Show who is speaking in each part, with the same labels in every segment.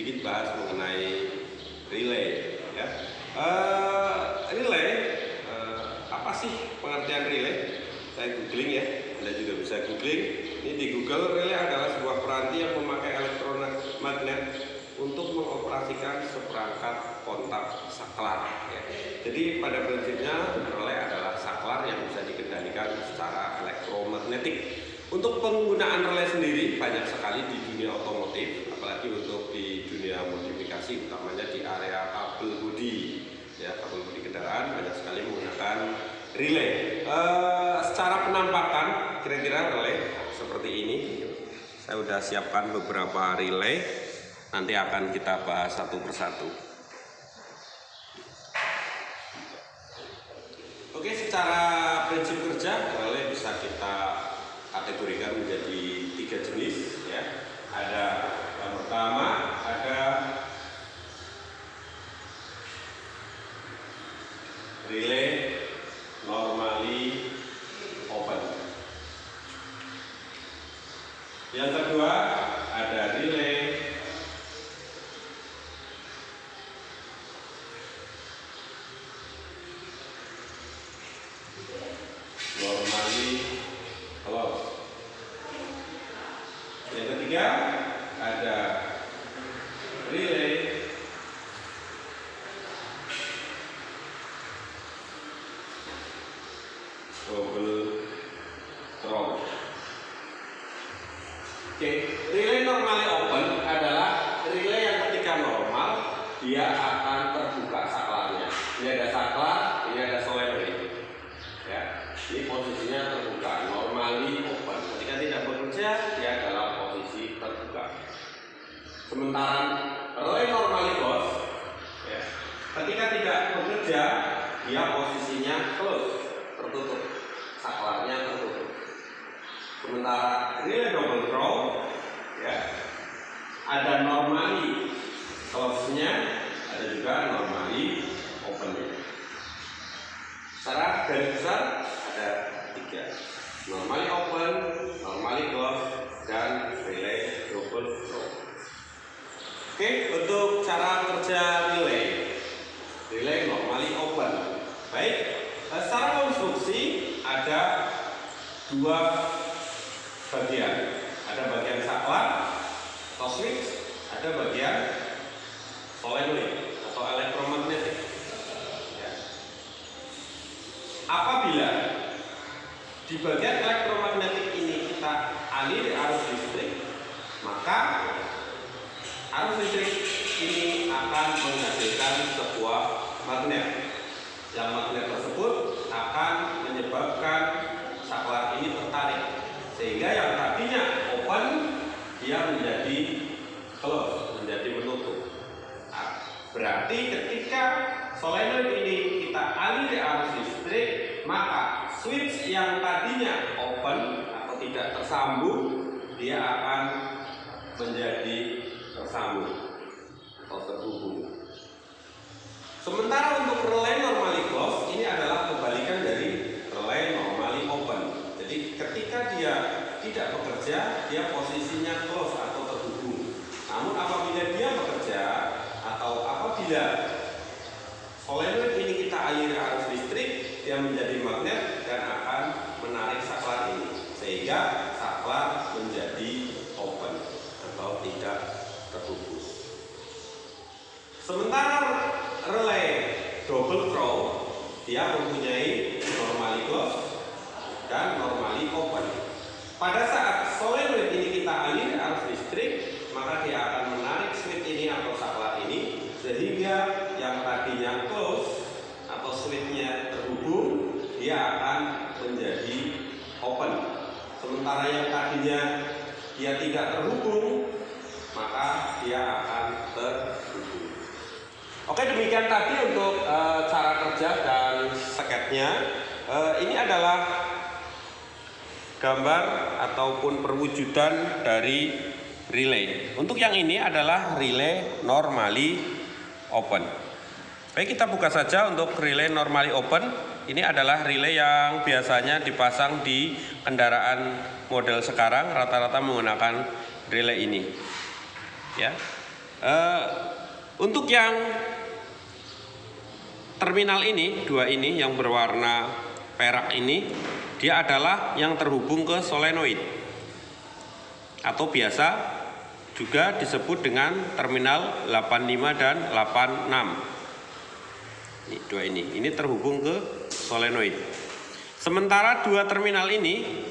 Speaker 1: sedikit bahas mengenai relay ya. Relay apa sih pengertian relay? Saya googling ya, Anda juga bisa googling. Ini di Google, relay adalah sebuah peranti yang memakai elektromagnet untuk mengoperasikan seperangkat kontak saklar ya. Jadi pada prinsipnya relay adalah saklar yang bisa dikendalikan secara elektromagnetik. Untuk penggunaan relay sendiri banyak sekali di dunia otomotif, apalagi untuk di dunia modifikasi, utamanya di area kabel bodi ya, kabel bodi kendaraan banyak sekali menggunakan relay. Secara penampakan kira-kira relay seperti ini. Saya sudah siapkan beberapa relay, nanti akan kita bahas satu persatu. Oke, secara prinsip kerja relay bisa kita kategorikan menjadi 3 jenis ya. Ada yang pertama ada relay normally open. Yang kedua ada relay normally closed. Yang ketiga ada relay double throw. Oke, relay normally open adalah relay yang ketika normal dia akan terbuka saklarnya. Ini ada saklar, ini ada solenoid. Ya, ini posisinya terbuka, normally open. Ketika tidak bekerja, dia adalah posisi terbuka. Sementara relay normally closed, ya, ketika tidak bekerja, dia posisinya close, tertutup, saklarnya tertutup. Sementara relay double throw, ya, ada normally close-nya, ada juga normally open-nya. Secara garis besar ada 3, normally open, normally close, dan relay double throw. Oke, untuk cara kerja relay normally open. Baik, secara konstruksi ada 2 bagian. Ada bagian saklar atau switch, ada bagian solenoid atau elektromagnetik. Ya. Apabila di bagian elektromagnetik ini kita aliri arus listrik, maka arus listrik ini akan menghasilkan sebuah magnet. Yang magnet tersebut akan menyebabkan saklar ini tertarik, sehingga yang tadinya open dia menjadi close, menjadi menutup. Nah, berarti ketika solenoid ini kita aliri arus listrik, maka switch yang tadinya open atau tidak tersambung, dia akan menjadi tersambung atau terhubung. Sementara untuk relay normally closed, ini adalah kebalikan dari relay normally open. Jadi ketika dia tidak bekerja, dia posisinya close atau terhubung. Namun apabila dia bekerja atau apabila solenoid ini kita aliri arus listrik, dia menjadi magnet dan akan menarik saklar ini, sehingga saklar menjadi open atau tidak terhubung. Sementara relay double throw, dia mempunyai normally closed dan normally open. Pada saat solenoid ini kita aliri arus listrik, maka dia akan menarik switch ini atau saklar ini, sehingga yang tadinya close atau switchnya terhubung, dia akan menjadi open. Sementara yang tadinya dia tidak terhubung, maka dia akan terhubung. Oke, demikian tadi untuk cara kerja dan sketnya. Ini adalah gambar ataupun perwujudan dari relay. Untuk yang ini adalah relay normally open. Baik, kita buka saja untuk relay normally open. Ini adalah relay yang biasanya dipasang di kendaraan model sekarang, rata-rata menggunakan relay ini. Ya. Untuk yang terminal ini, dua ini yang berwarna perak ini, dia adalah yang terhubung ke solenoid atau biasa juga disebut dengan terminal 85 dan 86. Ini dua ini terhubung ke solenoid. Sementara dua terminal ini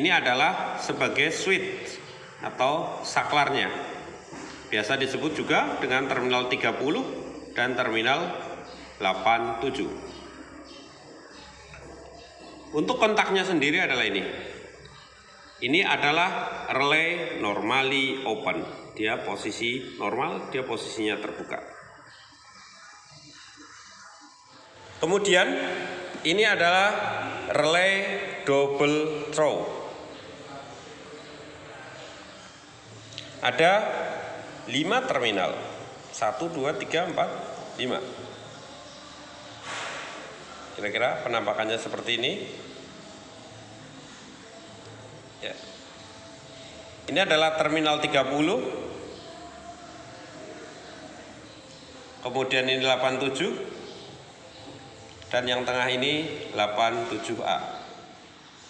Speaker 1: adalah sebagai switch atau saklarnya. Biasa disebut juga dengan terminal 30 dan terminal 87. Untuk kontaknya sendiri adalah ini. Ini adalah relay normally open. Dia posisi normal, dia posisinya terbuka. Kemudian ini adalah relay double throw. Ada 5 terminal. 1, 2, 3, 4, 5. Kira-kira penampakannya seperti ini. Ya. Ini adalah terminal 30. Kemudian ini 87. Dan yang tengah ini 87A.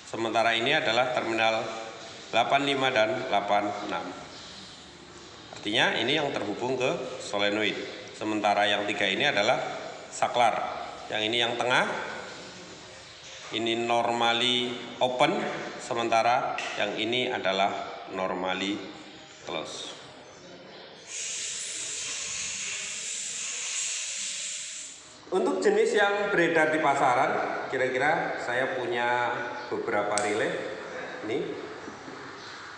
Speaker 1: Sementara ini adalah terminal 85 dan 86. Artinya ini yang terhubung ke solenoid. Sementara yang 3 ini adalah saklar. Yang ini yang tengah, ini normally open, sementara yang ini adalah normally close. Untuk jenis yang beredar di pasaran, kira-kira saya punya beberapa relay. Ini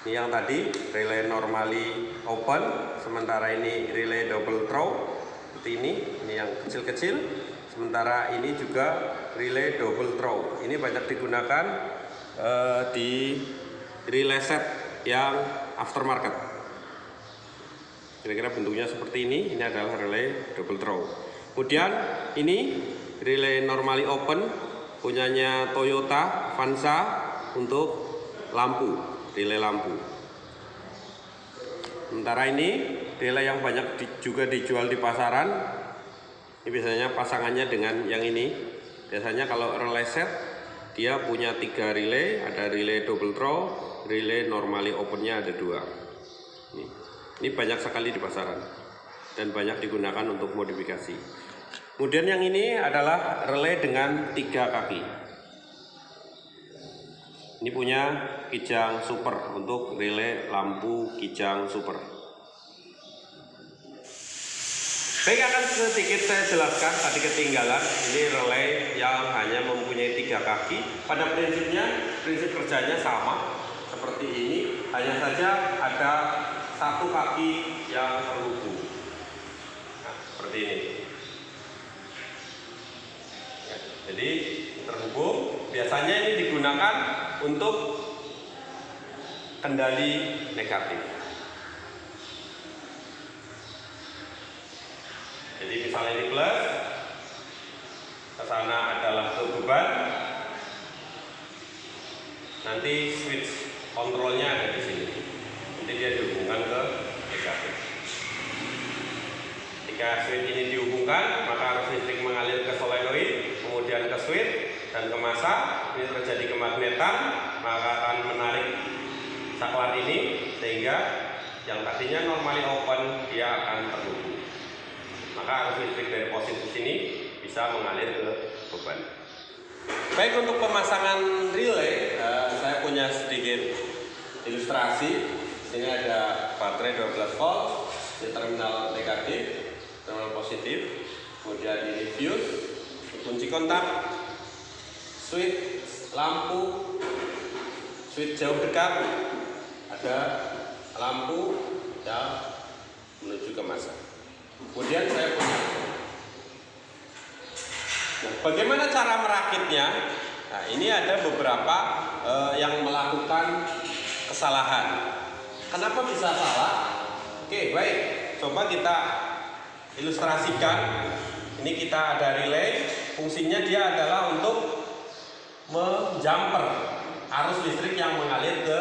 Speaker 1: yang tadi relay normally open, sementara ini relay double throw. Seperti ini yang kecil-kecil. Sementara ini juga relay double throw. Ini banyak digunakan di relay set yang aftermarket. Kira-kira bentuknya seperti ini. Ini adalah relay double throw. Kemudian ini relay normally open punyanya Toyota Avanza untuk lampu, relay lampu. Sementara ini relay yang banyak juga dijual di pasaran. Ini biasanya pasangannya dengan yang ini. Biasanya kalau relay set dia punya 3 relay, ada relay double throw, relay normally opennya ada 2. Ini banyak sekali di pasaran dan banyak digunakan untuk modifikasi. Kemudian yang ini adalah relay dengan 3 kaki. Ini punya kijang super untuk relay lampu kijang super. Baik, akan sedikit saya jelaskan, tadi ketinggalan. Ini relay yang hanya mempunyai 3 kaki. Pada prinsipnya, prinsip kerjanya sama seperti ini, hanya saja ada 1 kaki yang terhubung. Nah, seperti ini. Ya, jadi terhubung. Biasanya ini digunakan untuk kendali negatif. Jadi misalnya ini plus, ke sana adalah ke beban, nanti switch kontrolnya ada di sini. Nanti dia dihubungkan ke negatif. Jika switch ini dihubungkan, maka arus listrik mengalir ke solenoid, kemudian ke switch dan ke massa. Ini terjadi kemagnetan, maka akan menarik saklar ini sehingga yang tadinya normally open dia akan terhubung. Maka arus listrik dari posisi sini bisa mengalir ke beban. Baik, untuk pemasangan relay, saya punya sedikit ilustrasi. Ini ada baterai 12 volt di terminal negatif, terminal positif. Kemudian ini fuse, kunci kontak, switch lampu, switch jauh dekat, ada lampu yang menuju ke massa. Kemudian saya punya. Nah, bagaimana cara merakitnya? Nah, ini ada beberapa yang melakukan kesalahan. Kenapa bisa salah? Oke, baik. Coba kita ilustrasikan. Ini kita ada relay. Fungsinya dia adalah untuk menjumper arus listrik yang mengalir ke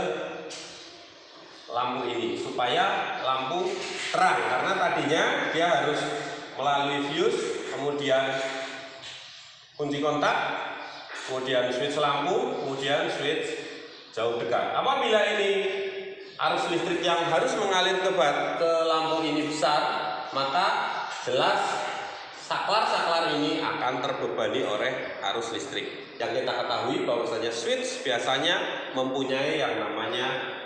Speaker 1: lampu ini supaya lampu terang, karena tadinya dia harus melalui fuse, kemudian kunci kontak, kemudian switch lampu, kemudian switch jauh dekat. Apabila ini arus listrik yang harus mengalir ke lampu ini besar, maka jelas saklar-saklar ini akan terbebani oleh arus listrik. Yang kita ketahui bahwasanya switch biasanya mempunyai yang namanya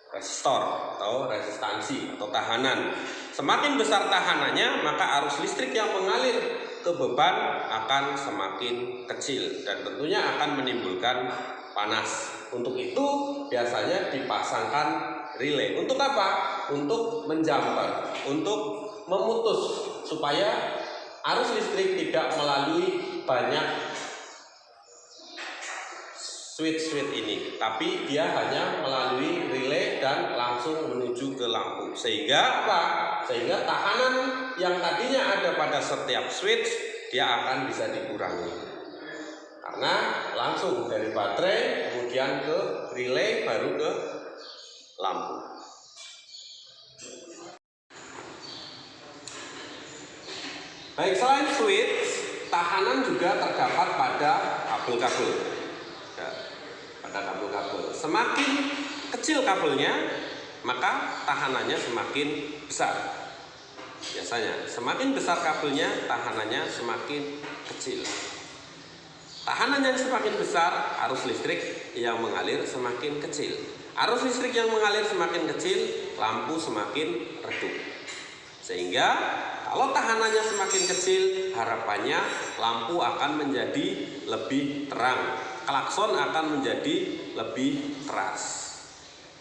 Speaker 1: resistor atau resistansi atau tahanan. Semakin besar tahanannya, maka arus listrik yang mengalir ke beban akan semakin kecil dan tentunya akan menimbulkan panas. Untuk itu biasanya dipasangkan relay. Untuk apa? Untuk menjamper, untuk memutus supaya arus listrik tidak melalui banyak switch-switch ini, tapi dia hanya melalui relay dan langsung menuju ke lampu. Sehingga apa? Sehingga tahanan yang tadinya ada pada setiap switch dia akan bisa dikurangi, karena langsung dari baterai kemudian ke relay baru ke lampu. Baik, selain switch, tahanan juga terdapat pada kabel-kabel. Pada kabel-kabel, semakin kecil kabelnya, maka tahanannya semakin besar. Biasanya semakin besar kabelnya, tahanannya semakin kecil. Tahanan yang semakin besar, arus listrik yang mengalir semakin kecil. Arus listrik yang mengalir semakin kecil, lampu semakin redup. Sehingga kalau tahanannya semakin kecil, harapannya lampu akan menjadi lebih terang, klakson akan menjadi lebih keras.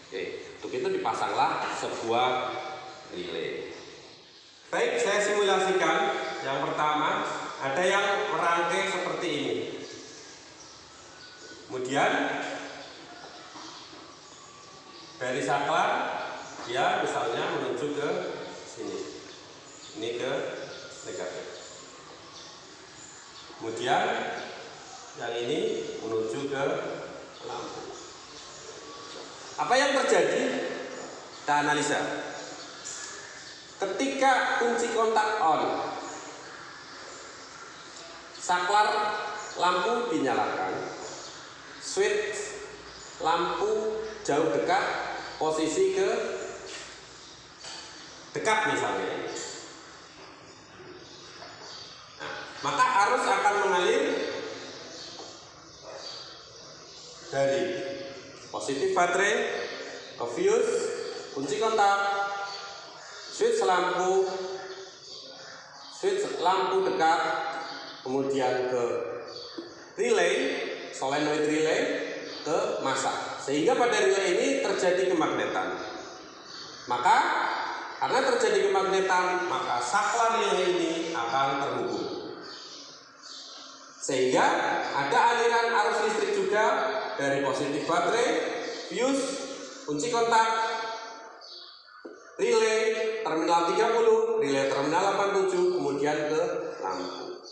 Speaker 1: Oke, untuk itu dipasanglah sebuah relay. Baik, saya simulasikan. Yang pertama, ada yang merangkai seperti ini. Kemudian dari saklar dia misalnya menuju ke sini. Ini ke negatif. Kemudian yang ini menuju ke lampu. Apa yang terjadi? Kita analisa. Ketika kunci kontak on, saklar lampu dinyalakan, switch lampu jauh dekat posisi ke dekat misalnya. Nah, maka arus akan mengalir dari positif baterai ke fuse, kunci kontak, switch lampu dekat, kemudian ke relay, solenoid relay, ke massa. Sehingga pada relay ini terjadi kemagnetan. Maka karena terjadi kemagnetan, maka saklar relay ini akan terhubung. Sehingga ada aliran arus listrik juga dari positif baterai, fuse, kunci kontak, relay terminal 30, relay terminal 87, kemudian ke lampu.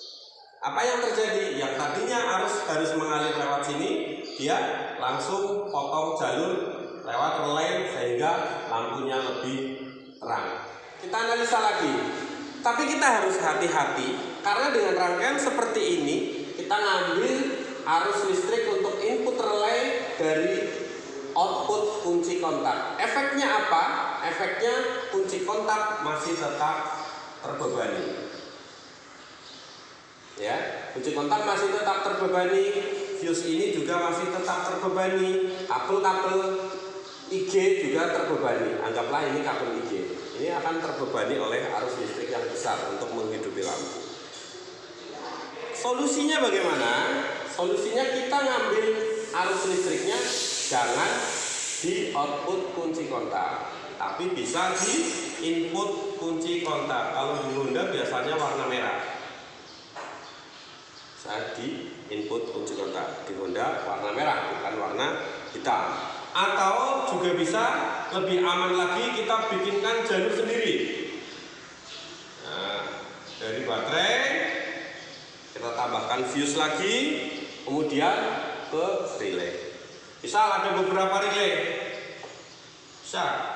Speaker 1: Apa yang terjadi? Yang tadinya arus harus mengalir lewat sini, dia langsung potong jalur lewat relay sehingga lampunya lebih terang. Kita analisa lagi. Tapi kita harus hati-hati karena dengan rangkaian seperti ini kita ngambil arus listrik untuk input relay dari output kunci kontak. Efeknya apa? Efeknya kunci kontak masih tetap terbebani. Ya, kunci kontak masih tetap terbebani, fuse ini juga masih tetap terbebani, kabel-kabel IG juga terbebani. Anggaplah ini kabel IG. Ini akan terbebani oleh arus listrik yang besar untuk menghidupi lampu. Solusinya bagaimana? Solusinya kita ngambil arus listriknya jangan di output kunci kontak, tapi bisa di input kunci kontak. Kalau di Honda biasanya warna merah. Saya di input kunci kontak. Di Honda warna merah, bukan warna hitam. Atau juga bisa lebih aman lagi kita bikinkan jalur sendiri. Nah, dari baterai kita tambahkan fuse lagi, kemudian ke relay. Misal ada beberapa relay, Bisa.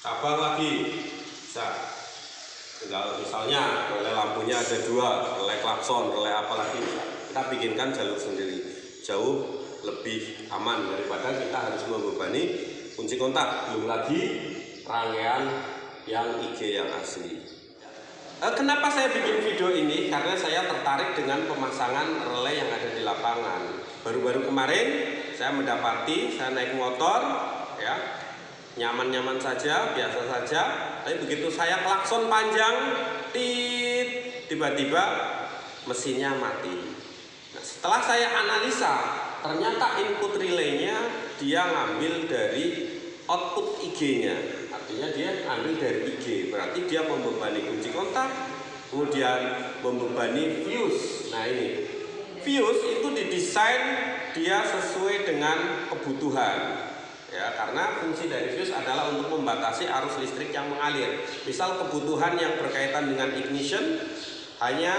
Speaker 1: Cabang lagi. Bisa. Tinggal misalnya relay lampunya ada 2, relay klakson, relay apa lagi. Kita bikinkan jalur sendiri. Jauh lebih aman daripada kita harus membebani kunci kontak. Belum lagi rangkaian yang IG yang asli. Kenapa saya bikin video ini? Karena saya tertarik dengan pemasangan relay yang ada di lapangan. Baru-baru kemarin saya mendapati, saya naik motor, ya, nyaman-nyaman saja, biasa saja. Tapi begitu saya klakson panjang, tiba-tiba mesinnya mati. Nah, setelah saya analisa, ternyata input relaynya dia ngambil dari output IG-nya. Artinya dia ambil dari IG, berarti dia membebani kunci kontak, kemudian membebani fuse. Nah ini, fuse itu didesain dia sesuai dengan kebutuhan. Ya, karena fungsi dari fuse adalah untuk membatasi arus listrik yang mengalir. Misal kebutuhan yang berkaitan dengan ignition hanya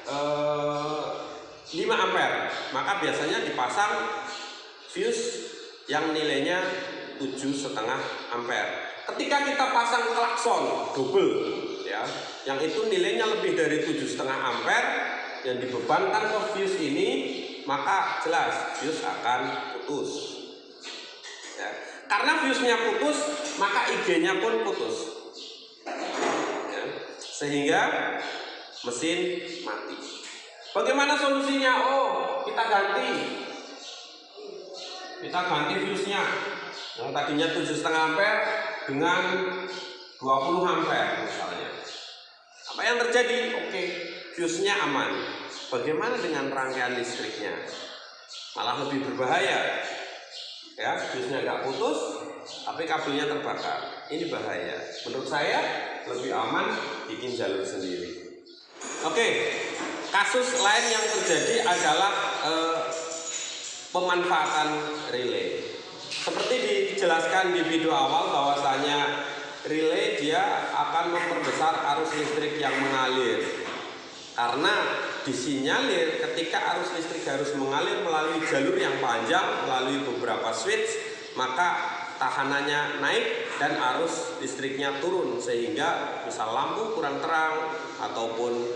Speaker 1: 5 ampere, maka biasanya dipasang fuse yang nilainya 7,5 ampere. Ketika kita pasang klakson double, ya, yang itu nilainya lebih dari 7,5 ampere yang dibebankan ke fuse ini, maka jelas fuse akan putus. Ya. Karena fuse-nya putus, maka IG-nya pun putus. Ya. Sehingga mesin mati. Bagaimana solusinya? Oh, kita ganti fuse-nya. Yang tadinya 7,5 ampere dengan 20 ampere misalnya. Apa yang terjadi? Oke, fuse-nya aman. Bagaimana dengan rangkaian listriknya? Malah lebih berbahaya. Ya, fuse-nya nggak putus, tapi kabelnya terbakar. Ini bahaya. Menurut saya lebih aman bikin jalur sendiri. Oke, kasus lain yang terjadi adalah pemanfaatan relay. Seperti dijelaskan di video awal bahwasanya relay dia akan memperbesar arus listrik yang mengalir. Karena disinyalir ketika arus listrik harus mengalir melalui jalur yang panjang, melalui beberapa switch, maka tahanannya naik dan arus listriknya turun, sehingga misal lampu kurang terang ataupun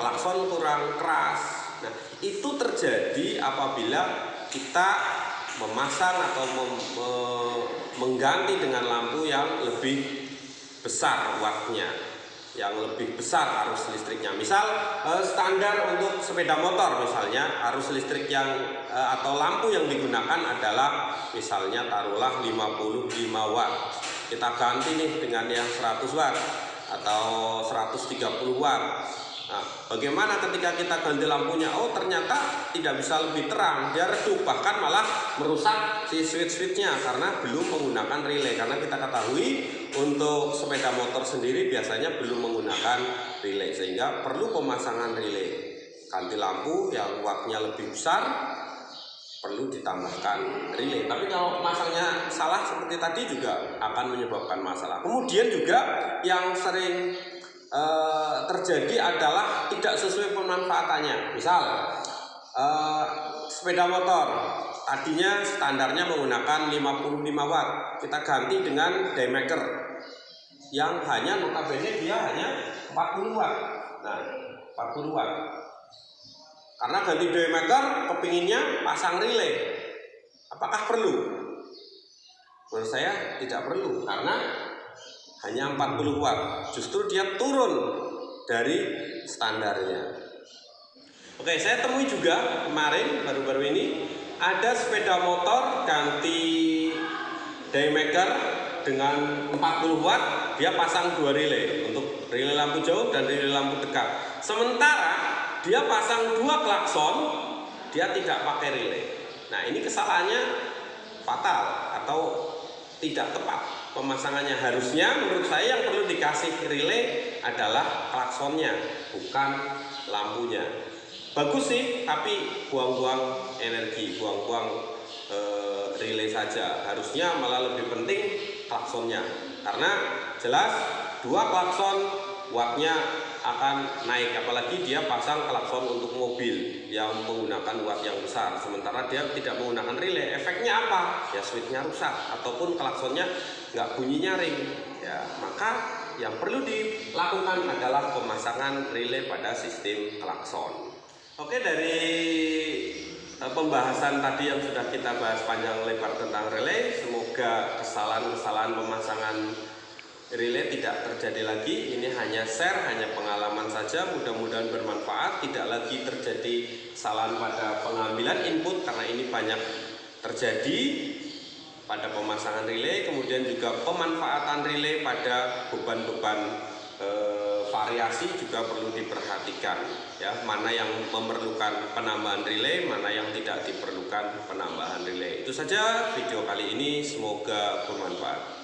Speaker 1: klakson kurang keras. Nah, itu terjadi apabila kita memasang atau mengganti dengan lampu yang lebih besar wattnya, yang lebih besar arus listriknya. Misal standar untuk sepeda motor misalnya, arus listrik yang atau lampu yang digunakan adalah misalnya taruhlah 55 watt. Kita ganti nih dengan yang 100 watt atau 130 watt. Nah, bagaimana ketika kita ganti lampunya? Oh, ternyata tidak bisa lebih terang, dia redup, bahkan malah merusak si switch-switchnya karena belum menggunakan relay. Karena kita ketahui untuk sepeda motor sendiri biasanya belum menggunakan relay, sehingga perlu pemasangan relay. Ganti lampu yang wattnya lebih besar, perlu ditambahkan relay. Tapi kalau masangnya salah seperti tadi juga akan menyebabkan masalah. Kemudian juga yang sering terjadi adalah tidak sesuai pemanfaatannya. Misal sepeda motor tadinya standarnya menggunakan 55 watt, kita ganti dengan daymaker yang hanya notabene dia hanya 40 watt. Nah, 40 watt. Karena ganti daymaker kepinginnya pasang relay. Apakah perlu? Menurut saya tidak perlu, karena hanya 40 watt, justru dia turun dari standarnya. Oke, saya temui juga kemarin baru-baru ini ada sepeda motor ganti daymaker dengan 40 watt, dia pasang 2 relay untuk relay lampu jauh dan relay lampu dekat. Sementara dia pasang 2 klakson, dia tidak pakai relay. Nah, ini kesalahannya fatal atau tidak tepat pemasangannya. Harusnya menurut saya yang perlu dikasih relay adalah klaksonnya, bukan lampunya. Bagus sih, tapi buang-buang energi, buang-buang relay saja. Harusnya malah lebih penting klaksonnya, karena jelas 2 klakson wattnya akan naik, apalagi dia pasang klakson untuk mobil yang menggunakan watt yang besar, sementara dia tidak menggunakan relay. Efeknya apa? Ya switchnya rusak ataupun klaksonnya nggak bunyi nyaring. Ya, maka yang perlu dilakukan adalah pemasangan relay pada sistem klakson. Oke, dari pembahasan tadi yang sudah kita bahas panjang lebar tentang relay, semoga kesalahan-kesalahan pemasangan relay tidak terjadi lagi. Ini hanya share, hanya pengalaman saja, mudah-mudahan bermanfaat. Tidak lagi terjadi kesalahan pada pengambilan input, karena ini banyak terjadi pada pemasangan relay. Kemudian juga pemanfaatan relay pada beban-beban variasi juga perlu diperhatikan, ya, mana yang memerlukan penambahan relay, mana yang tidak diperlukan penambahan relay. Itu saja video kali ini, semoga bermanfaat.